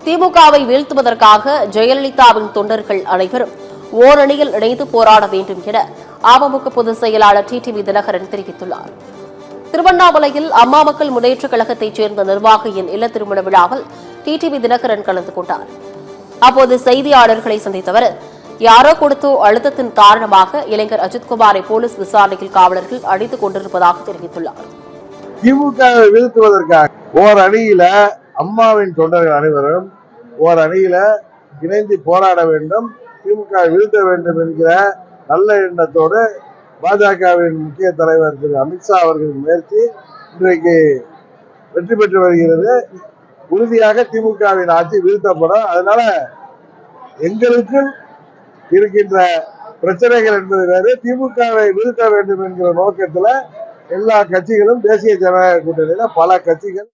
திமுகவை வீழ்த்துவதற்காக ஜெயலலிதாவின் தொண்டர்கள் அனைவரும் ஓரணியில் இணைந்து போராட வேண்டும் என அமமுக பொதுச் செயலாளர் டிடிவி தினகரன் தெரிவித்துள்ளார். திருவண்ணாமலையில் அம்மா மக்கள் முன்னேற்றக் கழகத்தைச் சேர்ந்த நிர்வாகியின் இல்ல திருமண விழாவில் டிடிவி தினகரன் கலந்து கொண்டார். அப்போது செய்தியாளர்களை சந்தித்த அவர், யாரோ கொடுத்தோ அழுத்தத்தின் காரணமாக இளைஞர் அஜித்குமாரை போலீஸ் விசாரணையில் காவலர்கள் அடித்துக் கொண்டிருப்பதாக தெரிவித்துள்ளார். திமுகவை வீழ்த்துவதற்காக ஓர் அணியில அம்மாவின் தொண்டர்கள் அனைவரும் ஓர் அணியில இணைந்து போராட வேண்டும், திமுக வீழ்த்த வேண்டும் என்கிற நல்ல எண்ணத்தோடு பாஜகவின் முக்கிய தலைவர் திரு அமித்ஷா அவர்களின் முயற்சி இன்றைக்கு வெற்றி பெற்று வருகிறது. உறுதியாக திமுகவின் ஆட்சி வீழ்த்தப்படும். அதனால எங்களுக்கு இருக்கின்ற பிரச்சனைகள் என்பது வேறு, திமுகவை வீழ்த்த வேண்டும் என்கிற நோக்கத்துல எல்லா கட்சிகளும் தேசிய ஜனநாயக கூட்டணியில பல கட்சிகள்